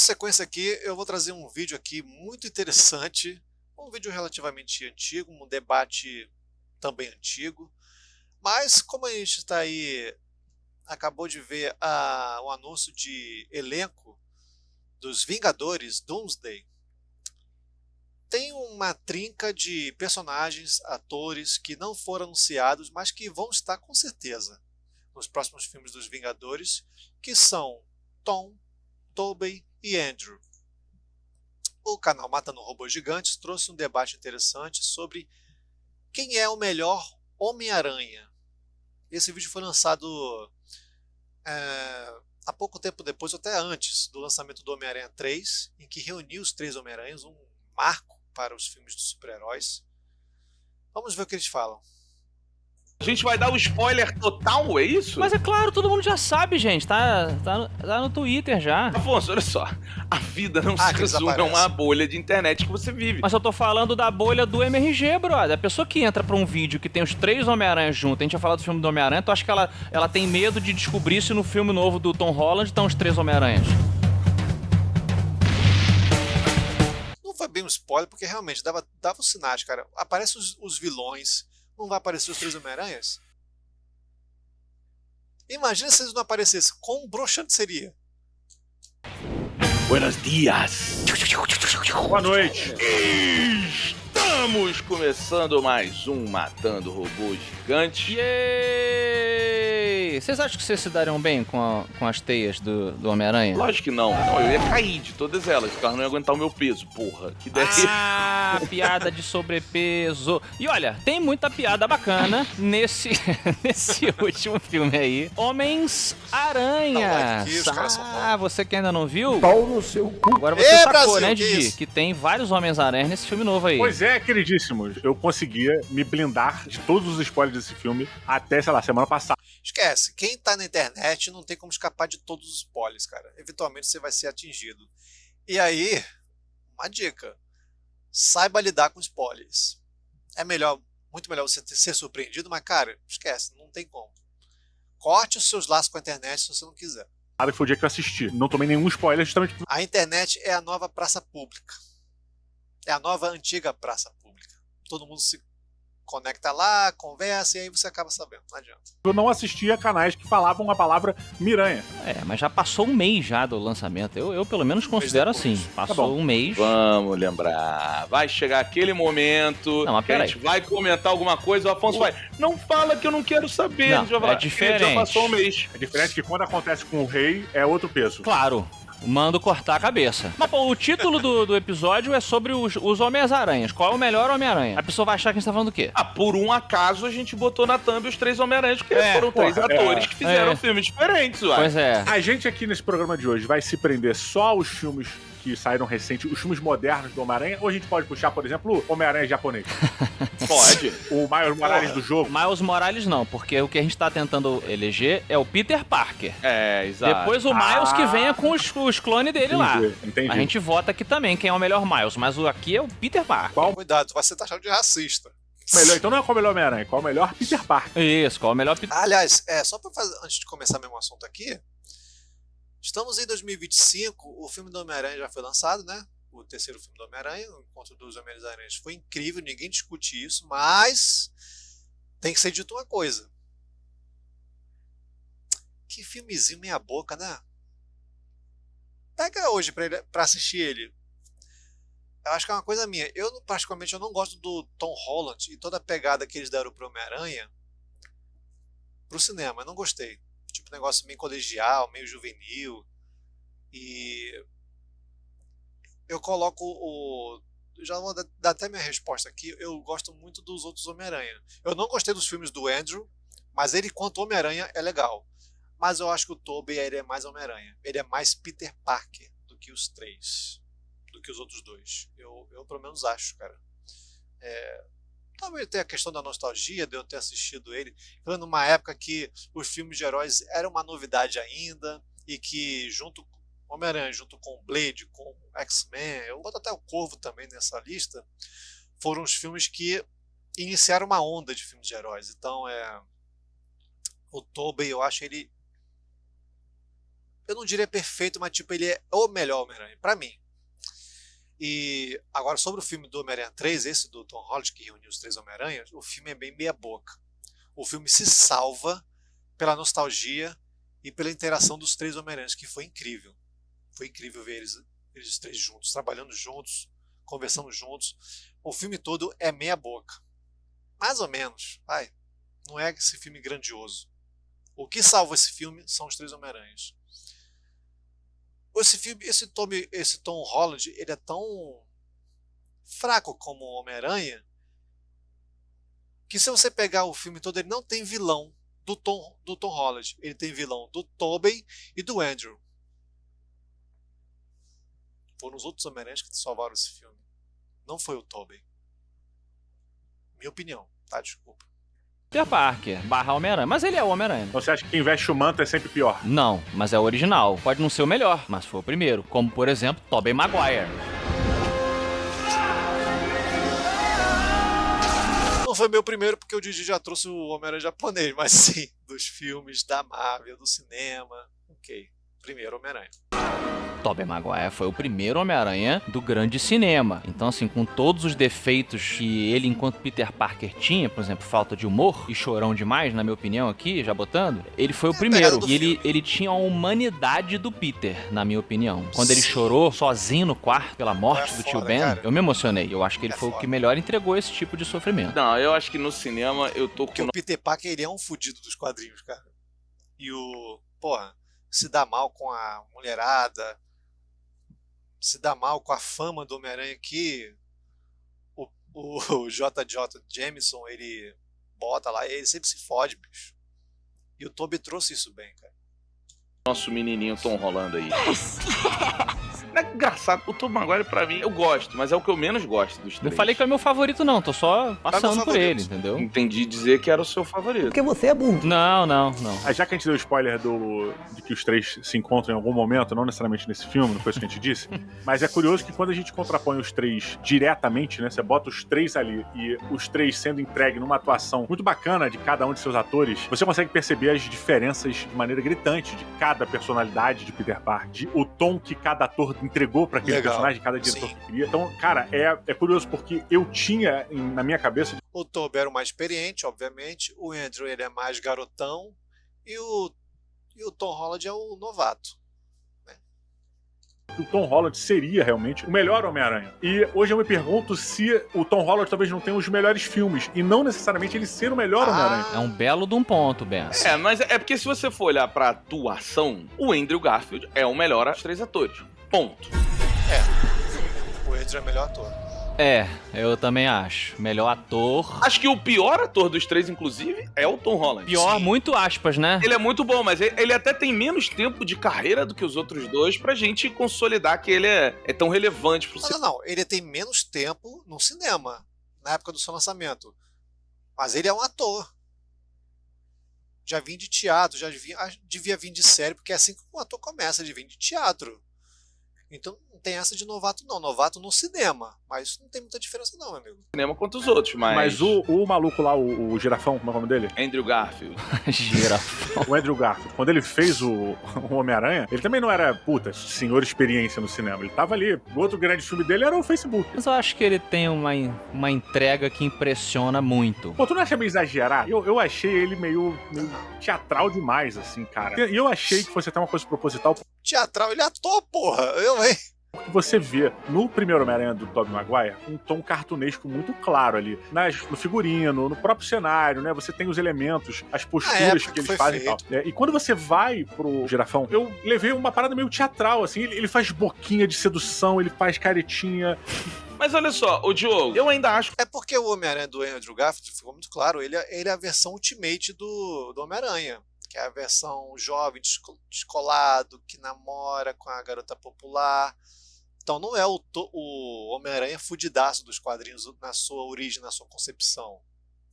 sequência aqui, eu vou trazer um vídeo aqui muito interessante, um vídeo relativamente antigo, um debate também antigo, mas como a gente está aí, acabou de ver o anúncio de elenco dos Vingadores Doomsday, tem uma trinca de personagens, atores que não foram anunciados, mas que vão estar com certeza nos próximos filmes dos Vingadores, que são Tom, Tobey e Andrew. O canal Matando Robôs Gigantes trouxe um debate interessante sobre quem é o melhor Homem-Aranha. Esse vídeo foi lançado há pouco tempo depois, ou até antes do lançamento do Homem-Aranha 3, em que reuniu os três Homem-Aranhas, um marco para os filmes dos super-heróis. Vamos ver o que eles falam. A gente vai dar o spoiler total, é isso? Mas é claro, todo mundo já sabe, gente. Tá no Twitter já. Afonso, olha só. A vida não se resume a uma bolha de internet que você vive. Mas eu tô falando da bolha do MRG, brother. A pessoa que entra pra um vídeo que tem os três Homem-Aranha juntos, a gente já falou do filme do Homem-Aranha, tu acha que ela tem medo de descobrir se no filme novo do Tom Holland estão os três Homem-Aranhas? Não foi bem um spoiler, porque realmente dava os sinais, cara. Aparecem os vilões, não vai aparecer os três Homem-Aranhas? Imagina se eles não aparecessem, quão broxante seria? Buenos dias. Boa noite. Estamos começando mais um Matando Robôs Gigantes. Yay! Vocês acham que vocês se dariam bem com as teias do Homem-Aranha? Lógico que não. Eu ia cair de todas elas. O carro não ia aguentar o meu peso, porra. Que ideia. Ah, piada de sobrepeso. E olha, tem muita piada bacana nesse último filme aí. Homens-Aranha. Você que ainda não viu? Pau no seu cu. Agora você sacou, Brasil, né, Didi? Que tem vários Homens-Aranha nesse filme novo aí. Pois é, queridíssimos. Eu conseguia me blindar de todos os spoilers desse filme até, sei lá, semana passada. Esquece, quem tá na internet não tem como escapar de todos os spoilers, cara. Eventualmente você vai ser atingido. E aí, uma dica. Saiba lidar com spoilers. É melhor, muito melhor você ser surpreendido, mas, cara, esquece, não tem como. Corte os seus laços com a internet se você não quiser. Que foi o dia que eu assisti. Não tomei nenhum spoiler, justamente. A internet é a nova praça pública. É a nova antiga praça pública. Todo mundo se conecta lá, conversa e aí você acaba sabendo. Não adianta. Eu não assistia canais que falavam a palavra Miranha. Mas já passou um mês já do lançamento. Eu pelo menos considero assim. Passou um mês. Vamos lembrar. Vai chegar aquele momento que a gente vai comentar alguma coisa, o Afonso vai, não fala que eu não quero saber. Não, é diferente. Já passou um mês. É diferente que quando acontece com o rei, é outro peso. Claro. Mando cortar a cabeça. Mas, pô, o título do episódio é sobre os Homens-Aranhas. Qual é o melhor Homem-Aranha? A pessoa vai achar que a gente tá falando do quê? Por um acaso a gente botou na thumb os três Homem-Aranhas, porque foram três atores que fizeram filmes diferentes, ué. Pois é. A gente aqui nesse programa de hoje vai se prender só aos filmes que saíram recentes, os filmes modernos do Homem-Aranha, ou a gente pode puxar, por exemplo, o Homem-Aranha japonês? Pode. O Miles Morales do jogo? Miles Morales não, porque o que a gente tá tentando eleger é o Peter Parker. Exato. Depois o Miles que venha com os clones dele lá. Entendi. A gente vota aqui também quem é o melhor Miles, mas aqui é o Peter Parker. Cuidado, vai ser taxado de racista. Então não é qual é o melhor Homem-Aranha, qual é o melhor Peter Parker. Isso, qual é o melhor Peter Parker. Aliás, só pra fazer, antes de começar mesmo o assunto aqui, estamos em 2025, o filme do Homem-Aranha já foi lançado, né? O terceiro filme do Homem-Aranha, o Encontro dos Homens-Aranhas foi incrível, ninguém discute isso, mas tem que ser dito uma coisa. Que filmezinho meia boca, né? Pega hoje pra assistir ele. Eu acho que é uma coisa minha. Eu, particularmente, eu não gosto do Tom Holland e toda a pegada que eles deram pro Homem-Aranha pro cinema. Eu não gostei. Tipo, negócio meio colegial, meio juvenil. E eu coloco já vou dar até minha resposta aqui. Eu gosto muito dos outros Homem-Aranha. Eu não gostei dos filmes do Andrew, mas ele, quanto Homem-Aranha, é legal. Mas eu acho que o Tobey, ele é mais Homem-Aranha. Ele é mais Peter Parker do que os três. Do que os outros dois. Eu pelo menos acho, cara. Talvez tenha a questão da nostalgia de eu ter assistido ele numa época que os filmes de heróis eram uma novidade ainda e que Homem-Aranha junto com Blade, com X-Men, eu boto até o Corvo também nessa lista, foram os filmes que iniciaram uma onda de filmes de heróis. Então o Tobey, eu acho ele eu não diria perfeito, mas tipo, ele é o melhor Homem-Aranha, pra mim. E agora sobre o filme do Homem-Aranha 3, esse do Tom Holland, que reuniu os 3 Homem-Aranhas, o filme é bem meia boca. O filme se salva pela nostalgia e pela interação dos 3 Homem-Aranhas, que foi incrível. Foi incrível ver eles 3 juntos, trabalhando juntos, conversando juntos. O filme todo é meia boca. Mais ou menos, vai. Não é esse filme grandioso. O que salva esse filme são os 3 Homem-Aranhas. Esse Tom Holland, ele é tão fraco como Homem-Aranha que se você pegar o filme todo, ele não tem vilão do Tom Holland. Ele tem vilão do Tobey e do Andrew. Foram os outros Homem-Aranhas que salvaram esse filme. Não foi o Tobey. Minha opinião, tá? Desculpa. Peter Parker barra Homem-Aranha, mas ele é o Homem-Aranha. Você acha que quem veste o manto é sempre pior? Não, mas é o original. Pode não ser o melhor, mas foi o primeiro. Como, por exemplo, Tobey Maguire. Não foi meu primeiro porque o Didi já trouxe o Homem-Aranha japonês, mas sim, dos filmes da Marvel, do cinema. Ok, primeiro Homem-Aranha. Tobey Maguire foi o primeiro Homem-Aranha do grande cinema. Então, assim, com todos os defeitos que ele, enquanto Peter Parker, tinha, por exemplo, falta de humor e chorão demais, na minha opinião aqui, já botando, ele foi o primeiro. E ele tinha a humanidade do Peter, na minha opinião. Quando ele chorou sozinho no quarto pela morte do tio Ben, cara, eu me emocionei. Eu acho que ele foi o que melhor entregou esse tipo de sofrimento. Não, eu acho que no cinema eu tô com... Porque o Peter Parker, ele é um fudido dos quadrinhos, cara. E se dá mal com a mulherada, se dá mal com a fama do Homem-Aranha que o J.J. Jameson, ele bota lá, ele sempre se fode, bicho. E o Tobey trouxe isso bem, cara. Nosso menininho Tom Holland aí. É engraçado, o Tom Maguire pra mim, eu gosto, mas é o que eu menos gosto dos 3. Não falei que é meu favorito não, tô só passando por ele, entendeu? Entendi dizer que era o seu favorito. Porque você é burro. Não. Já que a gente deu spoiler de que os 3 se encontram em algum momento, não necessariamente nesse filme, não foi isso que a gente disse, mas é curioso que quando a gente contrapõe os 3 diretamente, né, você bota os 3 ali e os 3 sendo entregues numa atuação muito bacana de cada um de seus atores, você consegue perceber as diferenças de maneira gritante de cada personalidade de Peter Parker, o tom que cada ator entregou pra aquele personagem, cada diretor que queria. Então, cara, é curioso porque eu tinha na minha cabeça... O Tobey era o mais experiente, obviamente, o Andrew ele é mais garotão e o Tom Holland é o novato. O Tom Holland seria realmente o melhor Homem-Aranha. E hoje eu me pergunto se o Tom Holland talvez não tenha os melhores filmes e não necessariamente ele ser o melhor Homem-Aranha. É um belo de um ponto, Ben. Mas é porque se você for olhar pra atuação, o Andrew Garfield é o melhor dos 3 atores. Ponto. O Andrew é o melhor ator. Eu também acho. Melhor ator. Acho que o pior ator dos 3, inclusive, é o Tom Holland. Pior, sim. Muito aspas, né? Ele é muito bom, mas ele até tem menos tempo de carreira do que os outros 2 pra gente consolidar que ele é tão relevante pro cinema. Não. Ele tem menos tempo no cinema, na época do seu lançamento. Mas ele é um ator. Já vim de teatro, devia vir de série, porque é assim que um ator começa, ele vem de teatro. Então não tem essa de novato não, novato no cinema, mas não tem muita diferença não, meu amigo. Cinema quanto os outros, mas o maluco lá, o girafão, como é o nome dele? Andrew Garfield. Girafão. O Andrew Garfield, quando ele fez o Homem-Aranha, ele também não era, senhor experiência no cinema, ele tava ali, o outro grande filme dele era o Facebook. Mas eu acho que ele tem uma entrega que impressiona muito. Tu não acha meio exagerado? Eu achei ele meio teatral demais, assim, cara. E eu achei que fosse até uma coisa proposital. Teatral, ele é ator, porra! Porque você vê no primeiro Homem-Aranha do Tobey Maguire um tom cartunesco muito claro ali, no figurino, no próprio cenário, né? Você tem os elementos, as posturas que eles fazem e tal. E quando você vai pro girafão, eu levei uma parada meio teatral, assim, ele faz boquinha de sedução, ele faz caretinha. Mas olha só, o Diogo, eu ainda acho... É porque o Homem-Aranha do Andrew Garfield, ficou muito claro, ele é a versão ultimate do Homem-Aranha. Que é a versão jovem, descolado, que namora com a garota popular. Então não é o Homem-Aranha fudidaço dos quadrinhos na sua origem, na sua concepção.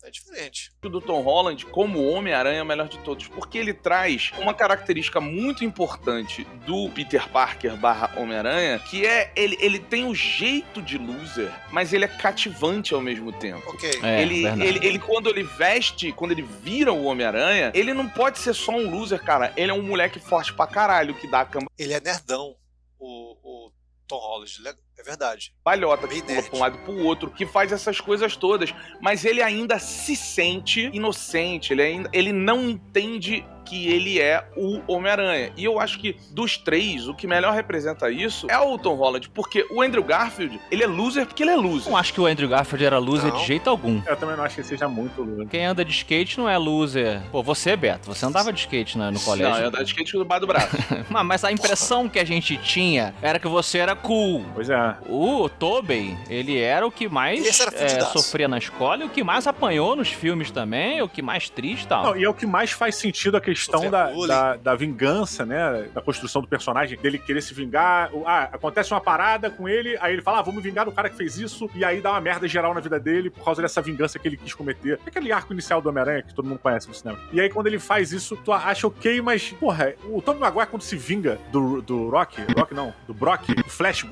É diferente. O do Tom Holland, como Homem-Aranha, é o melhor de todos, porque ele traz uma característica muito importante do Peter Parker / Homem-Aranha, que é, ele tem o jeito de loser, mas ele é cativante ao mesmo tempo. Ok. Ele quando ele veste, quando ele vira o Homem-Aranha, ele não pode ser só um loser, cara. Ele é um moleque forte pra caralho, que dá a camba. Ele é nerdão, o Tom Holland, é verdade. Balhota, Bem que pula nerd. pra um lado e pro outro, que faz essas coisas todas, mas ele ainda se sente inocente, ele não entende que ele é o Homem-Aranha. E eu acho que dos três, o que melhor representa isso é o Tom Holland, porque o Andrew Garfield, ele é loser porque ele é loser. Não acho que o Andrew Garfield era loser Não. de jeito algum. Eu também não acho que ele seja muito loser. Quem anda de skate não é loser. Pô, você, Beto, você andava de skate no colégio. Não, eu andava de skate do bar do braço. Mas a impressão que a gente tinha era que você era cool. Pois é. O Tobey, ele era o que mais Esse era fudidaço. sofria na escola, e o que mais apanhou nos filmes também, o que mais triste e tal. Não, e é o que mais faz sentido a questão Sofrer bullying. da vingança, né? Da construção do personagem, dele querer se vingar. Acontece uma parada com ele, aí ele fala, vamos vingar do cara que fez isso, e aí dá uma merda geral na vida dele por causa dessa vingança que ele quis cometer. É aquele arco inicial do Homem-Aranha que todo mundo conhece no cinema. E aí quando ele faz isso, tu acha ok, mas, porra, o Tobey Maguire quando se vinga do Rock não, do Brock, do Flash,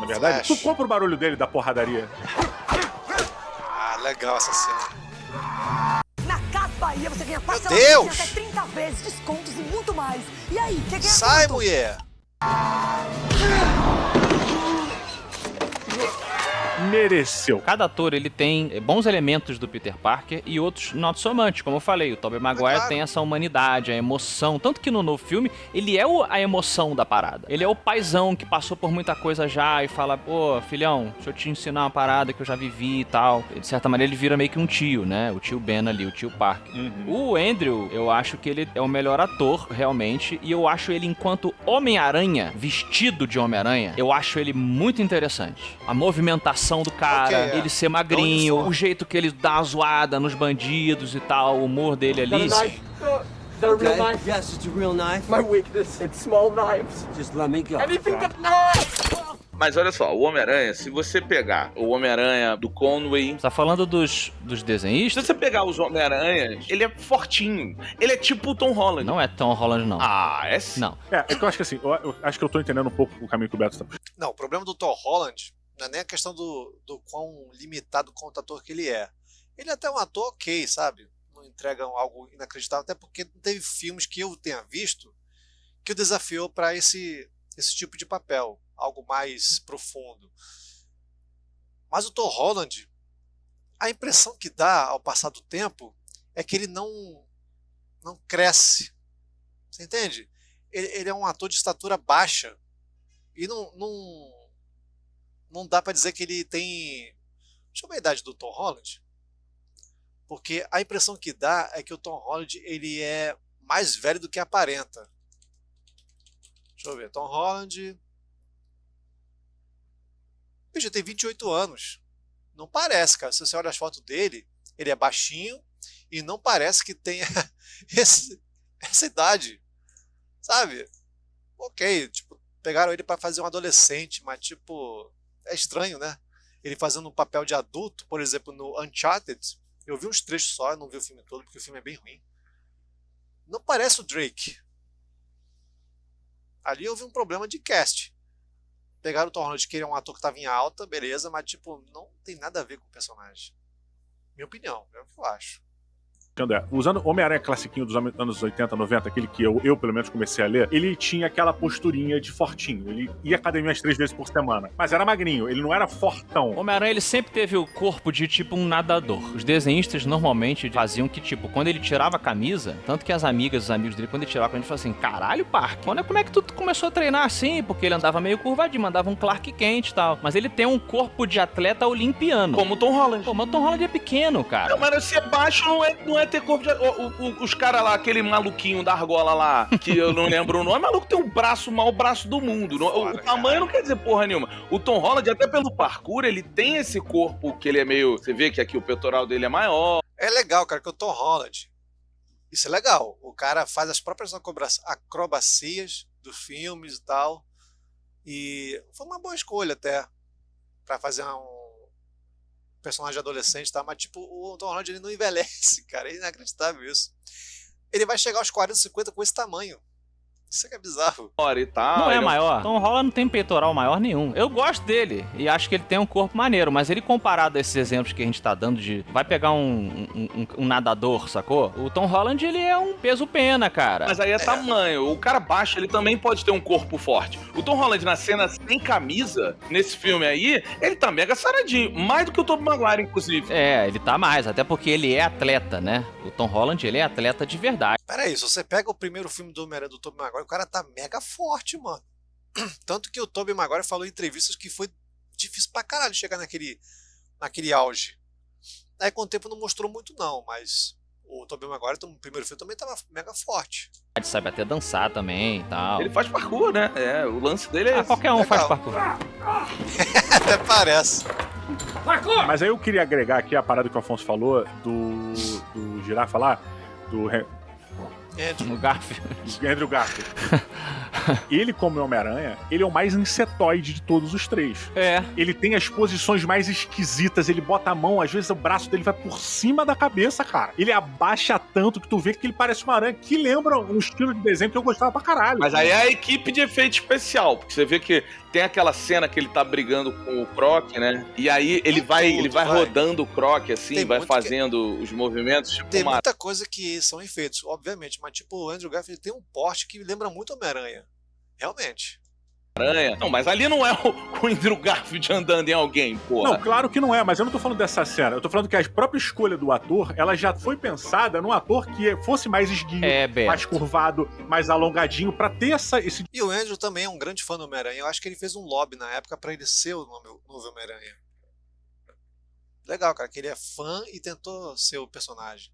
na verdade, Flash. tu compra o barulho dele da porradaria. Ah, legal essa cena. Na Casa Bahia você ganha Deus! parcelamento de até 30 vezes, descontos e muito mais. E aí, quer ganhar Sai, quanto? mulher! Mereceu. Cada ator, ele tem bons elementos do Peter Parker e outros not so much. Como eu falei, o Tobey Maguire claro. tem essa humanidade, a emoção. Tanto que no novo filme, ele é a emoção da parada. Ele é o paizão que passou por muita coisa já e fala, pô, filhão, deixa eu te ensinar uma parada que eu já vivi e tal. De certa maneira, ele vira meio que um tio, né? O tio Ben ali, o tio Parker. O Andrew, eu acho que ele é o melhor ator, realmente. E eu acho ele, enquanto Homem-Aranha, vestido de Homem-Aranha, eu acho ele muito interessante. A movimentação do cara, Ok, é. ele ser magrinho, o jeito que ele dá a zoada nos bandidos e tal, o humor dele ali. The real knife? Yes, it's a real knife. My weakness, it's small knives. Just let me go. Anything but knives! Mas olha só, o Homem-Aranha, se você pegar o Homem-Aranha do Conway... Você tá falando dos Se desenhistas? você pegar os Homem-Aranhas, ele é fortinho. Ele é tipo o Tom Holland. Não é Tom Holland, não. Ah, é sim. Não. É que eu acho que assim, eu acho que eu tô entendendo um pouco o caminho que o Beto tá puxando. Não, o problema do Tom Holland não é nem a questão do quão limitado quanto ator que ele é. Ele é até um ator ok, sabe? Não entrega algo inacreditável, até porque não teve filmes que eu tenha visto que o desafiou para esse tipo de papel, algo mais profundo. Mas o Tom Holland, a impressão que dá ao passar do tempo é que ele não cresce. Você entende? Ele é um ator de estatura baixa e não dá para dizer que ele tem... Deixa eu ver a idade do Tom Holland. Porque a impressão que dá é que o Tom Holland ele é mais velho do que aparenta. Deixa eu ver. Tom Holland... Bicho, ele tem 28 anos. Não parece, cara. Se você olha as fotos dele, ele é baixinho e não parece que tenha essa idade. Sabe? Ok, tipo, pegaram ele para fazer um adolescente, mas tipo... É estranho, né? Ele fazendo um papel de adulto, por exemplo, no Uncharted. Eu vi uns trechos só, eu não vi o filme todo, porque o filme é bem ruim. Não parece o Drake. Ali houve um problema de cast. Pegaram o Tom Holland, que ele é um ator que estava em alta, beleza, mas tipo, não tem nada a ver com o personagem. Minha opinião, é o que eu acho. André, usando Homem-Aranha classiquinho dos anos 80, 90, aquele que eu pelo menos comecei a ler, ele tinha aquela posturinha de fortinho. Ele ia à academia umas 3 vezes por semana. Mas era magrinho, ele não era fortão. O Homem-Aranha, ele sempre teve o corpo de tipo um nadador. Os desenhistas normalmente faziam que, tipo, quando ele tirava a camisa, tanto que as amigas, os amigos dele, quando ele tirava a camisa, falavam assim, caralho, Parker, olha como é que tu começou a treinar assim, porque ele andava meio curvadinho, mandava um Clark Kent e tal. Mas ele tem um corpo de atleta olimpiano. Como o Tom Holland. Pô, mas o Tom Holland é pequeno, cara. Não, mas se é baixo, não é ter corpo de... Os caras lá, aquele maluquinho da argola lá, que eu não lembro o nome, maluco tem o maior braço do mundo. O tamanho não quer dizer porra nenhuma. O Tom Holland, até pelo parkour, ele tem esse corpo que ele é meio... Você vê que aqui o peitoral dele é maior. É legal, cara, que o Tom Holland... Isso é legal. O cara faz as próprias acrobacias dos filmes e tal. E foi uma boa escolha até. Pra fazer personagem adolescente, tá? Mas, tipo, o Tom Holland, ele não envelhece, cara. É inacreditável isso. Ele vai chegar aos 40, 50 com esse tamanho. Isso é que é bizarro. E tal, Não é ele maior. Tom Holland não tem peitoral maior nenhum. Eu gosto dele e acho que ele tem um corpo maneiro, mas ele comparado a esses exemplos que a gente tá dando de... Vai pegar um nadador, sacou? O Tom Holland, ele é um peso pena, cara. Mas aí é tamanho. O cara baixo, ele também pode ter um corpo forte. O Tom Holland na cena sem camisa, nesse filme aí, ele tá mega saradinho. Mais do que o Tobey Maguire, inclusive. É, ele tá mais, até porque ele é atleta, né? O Tom Holland, ele é atleta de verdade. Peraí, se você pega o primeiro filme do Homem-Aranha do Tobey Maguire, o cara tá mega forte, mano. Tanto que o Tobey Maguire falou em entrevistas que foi difícil pra caralho chegar naquele auge. Aí com o tempo não mostrou muito não, mas o Tobey Maguire no primeiro filme também tava mega forte. Sabe até dançar também e tal. Ele faz parkour, né? O lance dele é esse. Qualquer um Legal. faz parkour. Até parece. Mas aí eu queria agregar aqui a parada que o Afonso falou do Girafa lá, do No Garfield. Andrew Garfield. Ele, como Homem-Aranha, ele é o mais insetoide de todos os três. É. Ele tem as posições mais esquisitas, ele bota a mão, às vezes o braço dele vai por cima da cabeça, cara. Ele abaixa tanto que tu vê que ele parece uma aranha, que lembra um estilo de desenho que eu gostava pra caralho. Mas aí é a equipe de efeito especial, porque você vê que tem aquela cena que ele tá brigando com o Croc, né? E aí ele vai rodando o Croc, assim, Tem vai muito fazendo os movimentos, tipo Tem uma... muita coisa que são efeitos, obviamente, mas tipo, o Andrew Garfield tem um porte que lembra muito Homem-Aranha. Realmente. aranha. Não, mas ali não é o Andrew Garfield andando em alguém, porra. Não, claro que não é, mas eu não tô falando dessa cena. Eu tô falando que a própria escolha do ator, ela já foi pensada num ator que fosse mais esguio, mais curvado, mais alongadinho, pra ter esse... E o Andrew também é um grande fã do Homem-Aranha. Eu acho que ele fez um lobby na época pra ele ser o novo Homem-Aranha. Legal, cara, que ele é fã e tentou ser o personagem.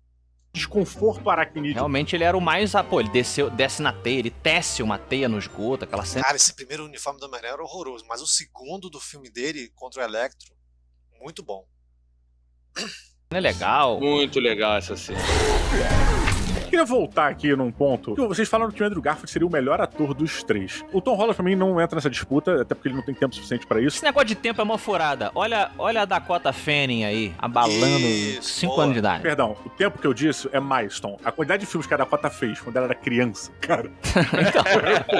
Desconforto aracnídeo. Realmente ele era o mais... Pô, ele desce na teia, ele tece uma teia no esgoto, aquela cena... Cara, esse primeiro uniforme do Homem-Aranha era horroroso, mas o segundo do filme dele, contra o Electro, muito bom. É legal. Muito legal essa cena. Eu queria voltar aqui num ponto. Vocês falaram que o Andrew Garfield seria o melhor ator dos três. O Tom Holland, pra mim, não entra nessa disputa, até porque ele não tem tempo suficiente pra isso. Esse negócio de tempo é uma furada. Olha a Dakota Fanning aí, abalando 5 anos de idade. Perdão, o tempo que eu disse é milestone. A quantidade de filmes que a Dakota fez quando ela era criança, cara.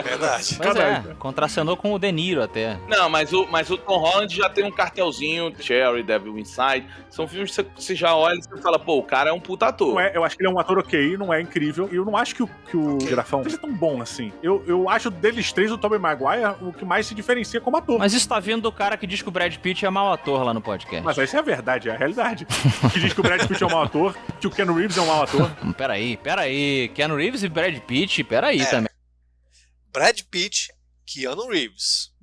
Verdade. Mas contracenou com o De Niro até. Não, mas o Tom Holland já tem um cartelzinho, Cherry, Devil Inside. São filmes que você já olha e você fala, pô, o cara é um puta ator. Não é, eu acho que ele é um ator ok, não é incrível. E eu não acho que o Girafão seja tão bom assim. Eu acho deles três, o Tobey Maguire, o que mais se diferencia como ator. Mas isso tá vindo do cara que diz que o Brad Pitt é mau ator lá no podcast. Mas isso é a verdade, é a realidade. Que diz que o Brad Pitt é um mau ator, que o Keanu Reeves é um mau ator. Peraí. Keanu Reeves e Brad Pitt, peraí também. Brad Pitt, Keanu Reeves.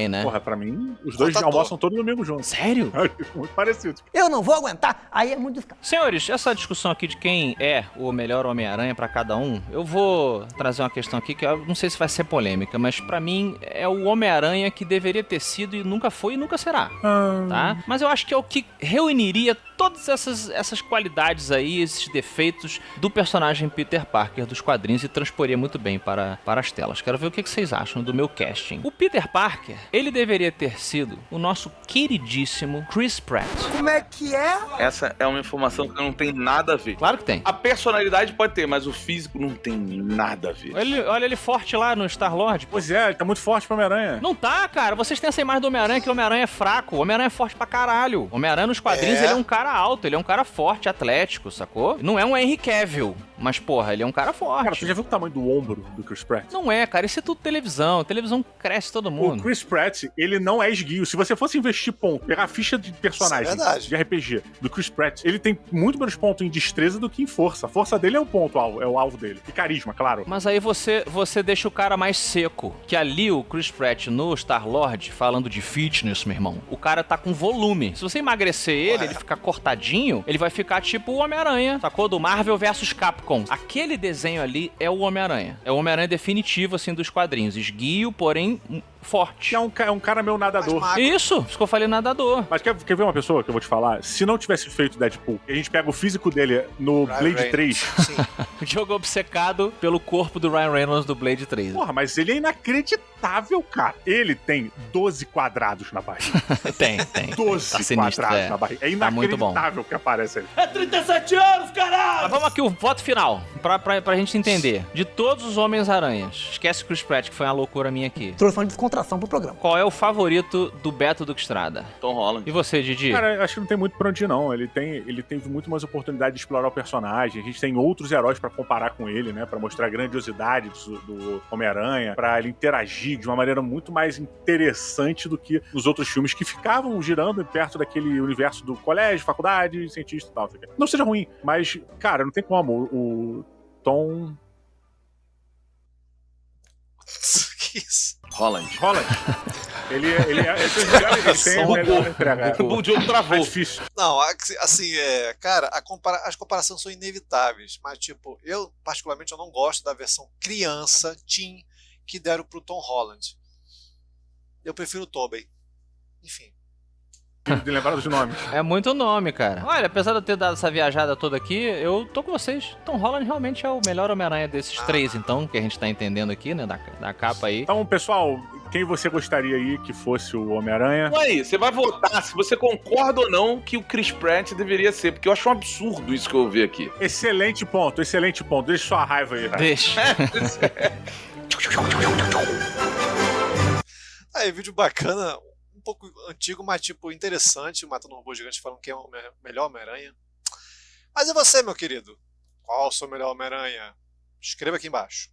Né? Porra, pra mim, os dois almoçam todo domingo juntos. Sério? Muito parecido. Eu não vou aguentar, aí é muito difícil. Senhores, essa discussão aqui de quem é o melhor Homem-Aranha pra cada um, eu vou trazer uma questão aqui que eu não sei se vai ser polêmica, mas pra mim é o Homem-Aranha que deveria ter sido e nunca foi e nunca será, tá? Mas eu acho que é o que reuniria todas essas qualidades aí, esses defeitos do personagem Peter Parker dos quadrinhos e transporia muito bem para as telas. Quero ver o que vocês acham do meu casting. O Peter Parker, ele deveria ter sido o nosso queridíssimo Chris Pratt. Como é que é? Essa é uma informação que não tem nada a ver. Claro que tem. A personalidade pode ter, mas o físico não tem nada a ver. Olha ele forte lá no Star-Lord. Pois é, ele tá muito forte pro Homem-Aranha. Não tá, cara. Vocês têm essa imagem do Homem-Aranha que o Homem-Aranha é fraco. O Homem-Aranha é forte pra caralho. O Homem-Aranha nos quadrinhos, ele é um cara alto, ele é um cara forte, atlético, sacou? Não é um Henry Cavill, mas, porra, ele é um cara forte. Cara, você já viu o tamanho do ombro do Chris Pratt? Não é, cara. Isso é tudo televisão. Televisão cresce todo mundo. O Chris Pratt, ele não é esguio. Se você fosse investir ponto, pegar a ficha de personagem de RPG do Chris Pratt, ele tem muito menos ponto em destreza do que em força. A força dele é o ponto, é o alvo dele. E carisma, claro. Mas aí você deixa o cara mais seco. Que ali o Chris Pratt no Star-Lord, falando de fitness, meu irmão, o cara tá com volume. Se você emagrecer ele ficar cortadinho, ele vai ficar tipo o Homem-Aranha, sacou? Do Marvel vs Capcom. Aquele desenho ali é o Homem-Aranha. É o Homem-Aranha definitivo, assim, dos quadrinhos. Esguio, porém forte. Que é um cara meio nadador. Mas magro. Isso que eu falei, nadador. Mas quer ver uma pessoa que eu vou te falar? Se não tivesse feito Deadpool, e a gente pega o físico dele no Ryan Blade Reynolds. 3. Sim. O jogo obcecado pelo corpo do Ryan Reynolds do Blade 3. Porra, mas ele é inacreditável, cara. Ele tem 12 quadrados na barriga. Tem. 12 Tá sinistro, quadrados na barriga. É Tá muito bom. inacreditável que aparece ali. É 37 anos, caralho! Mas vamos aqui, o voto final, pra gente entender. De todos os Homens-Aranhas, esquece o Chris Pratt, que foi uma loucura minha aqui. Trouxe uma descontração pro programa. Qual é o favorito do Beto Duque Estrada? Tom Holland. E você, Didi? Cara, eu acho que não tem muito pra onde ir, não. Ele teve muito mais oportunidade de explorar o personagem. A gente tem outros heróis pra comparar com ele, né? Pra mostrar a grandiosidade do Homem-Aranha, pra ele interagir de uma maneira muito mais interessante do que nos outros filmes que ficavam girando perto daquele universo do colégio, faculdade, cientista e tal. Não seja ruim, mas, cara, não tem como. O Tom Que isso? Holland. Ele tem a melhor entrega. O Diogo É travou. difícil. Não, assim, cara, as comparações são inevitáveis, mas, tipo, eu, particularmente, eu não gosto da versão criança, teen, que deram pro Tom Holland. Eu prefiro o Tobey. Enfim. De lembrar dos nomes. É muito nome, cara. Olha, apesar de eu ter dado essa viajada toda aqui, eu tô com vocês. Tom Holland realmente é o melhor Homem-Aranha desses três, então, que a gente tá entendendo aqui, né, da capa aí. Então, pessoal, quem você gostaria aí que fosse o Homem-Aranha? Então aí, você vai votar se você concorda ou não que o Chris Pratt deveria ser, porque eu acho um absurdo isso que eu ouvi aqui. Excelente ponto. Deixa sua raiva aí. Deixa. Aí, vídeo bacana, um pouco antigo, mas, tipo, interessante, matando um robô gigante falando quem é o melhor Homem-Aranha. Mas e você, meu querido? Qual o seu melhor Homem-Aranha? Escreva aqui embaixo.